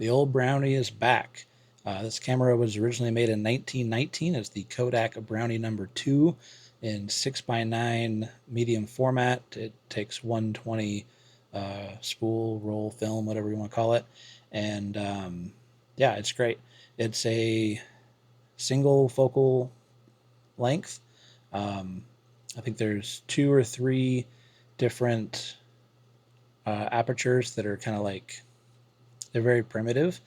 The old Brownie is back. This camera was originally made in 1919 as the Kodak Brownie number 2 in 6:9 medium format. It takes 120 spool, roll, film, whatever you want to call it. And yeah, it's great. It's a single focal length. Um, I think there's 2 or 3 different apertures that are kind of like, they're very primitive,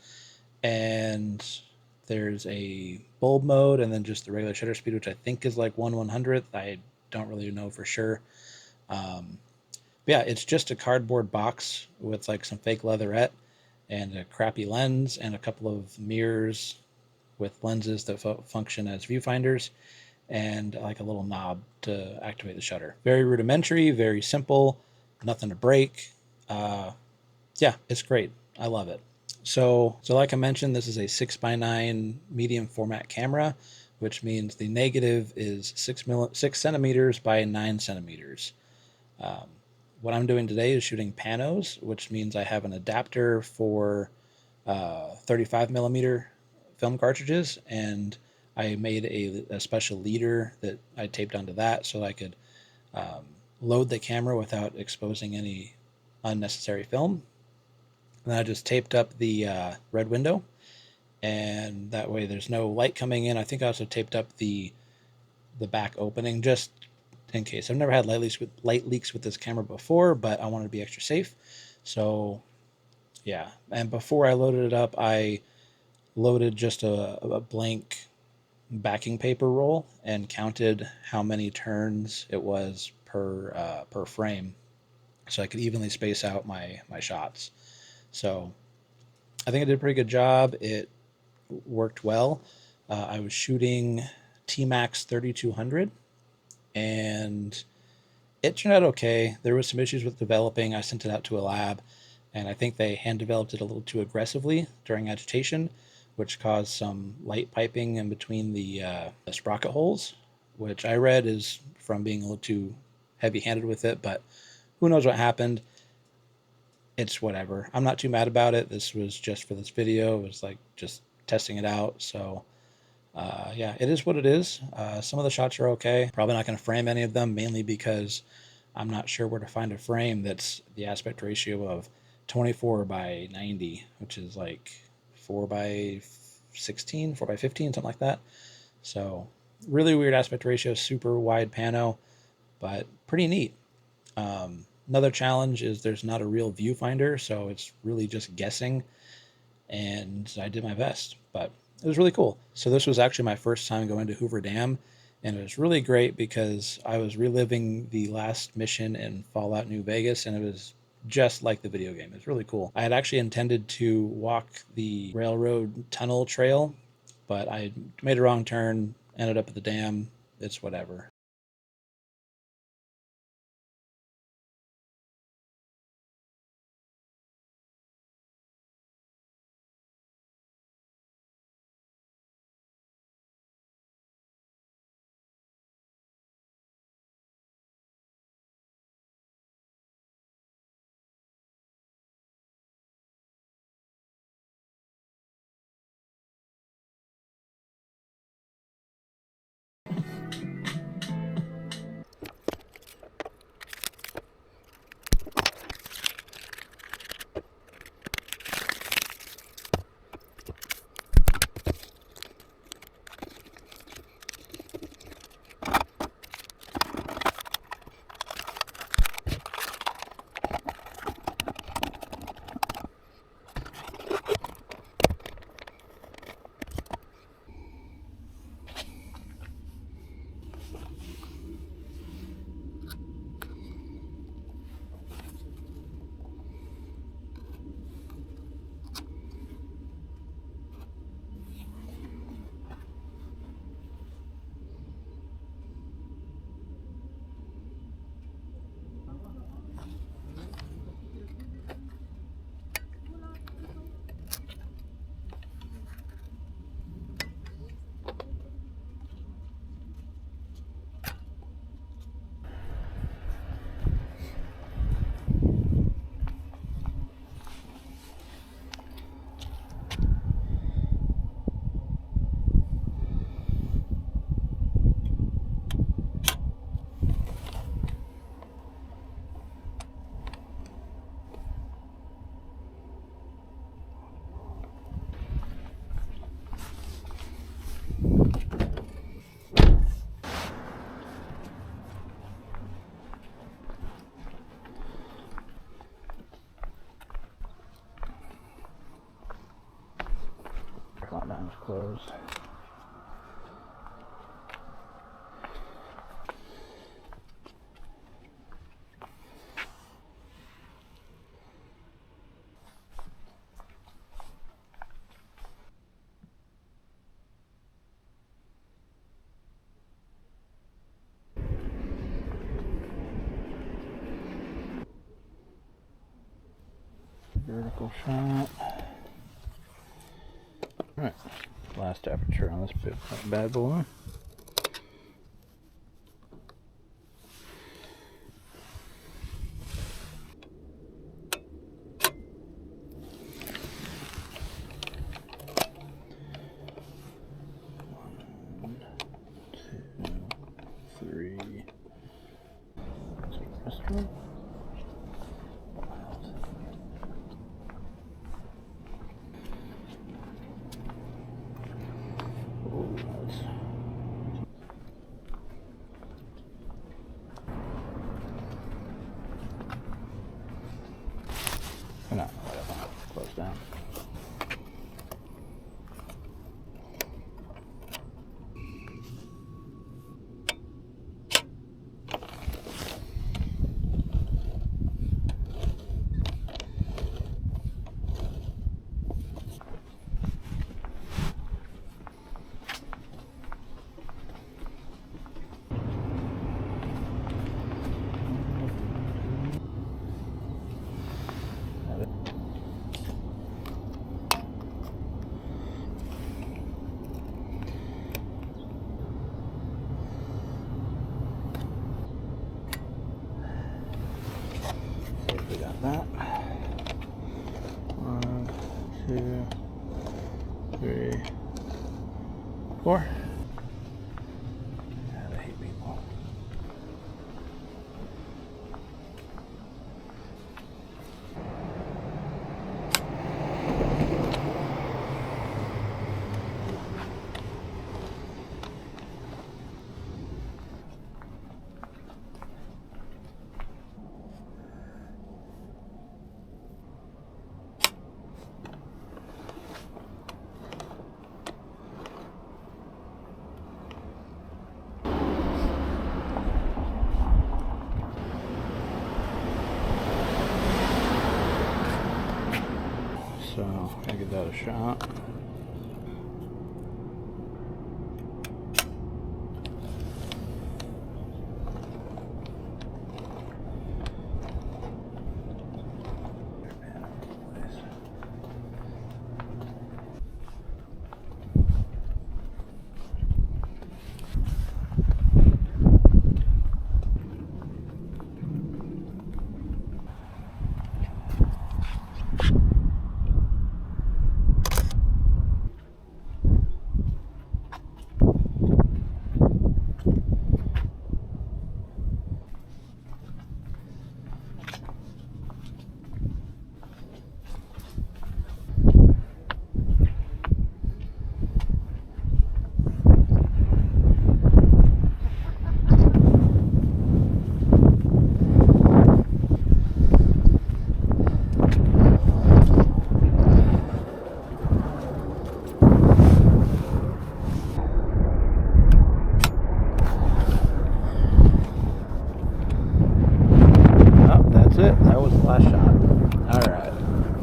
and there's a bulb mode and then just the regular shutter speed, which I think is like 1/100th. I don't really know for sure. um, yeah, it's just a cardboard box with like some fake leatherette and a crappy lens and a couple of mirrors with lenses that function as viewfinders, and like a little knob to activate the shutter. Very rudimentary, very simple, nothing to break. uh, yeah, it's great. I love it. So like I mentioned, this is a 6:9 medium format camera, which means the negative is 6 centimeters by 9 centimeters. Um, what I'm doing today is shooting panos, which means I have an adapter for 35 millimeter film cartridges, and I made a special leader that I taped onto that so I could um, load the camera without exposing any unnecessary film. And then I just taped up the red window, and that way there's no light coming in. I think I also taped up the back opening just in case. I've never had light leaks with this camera before, but I wanted to be extra safe. So yeah, and before I loaded it up, I loaded just a blank backing paper roll and counted how many turns it was per frame, so I could evenly space out my shots. So I think I did a pretty good job. It worked well. I was shooting T Max 3200, and it turned out okay. There was some issues with developing. I sent it out to a lab, and I think they hand developed it a little too aggressively during agitation, which caused some light piping in between the sprocket holes, which I read is from being a little too heavy handed with it, but who knows what happened. It's whatever. I'm not too mad about it. This was just for this video. It was like just testing it out. So yeah, it is what it is. Some of the shots are okay. Probably not going to frame any of them, mainly because I'm not sure where to find a frame that's the aspect ratio of 24 by 90, which is like 4 by 16, 4 by 15, something like that. So really weird aspect ratio, super wide pano, but pretty neat. Another challenge is there's not a real viewfinder, so it's really just guessing, and I did my best, but it was really cool. So this was actually my first time going to Hoover Dam, and it was really great because I was reliving the last mission in Fallout New Vegas, and it was just like the video game. It was really cool. I had actually intended to walk the railroad tunnel trail, but I made a wrong turn, ended up at the dam. It's whatever. Front end's closed. Vertical shot. Alright, last aperture on this bad boy. Three. This one. Oh, that's... No, close down. We got that. 1, 2, 3, 4. God, I hate people. So, I give that a shot.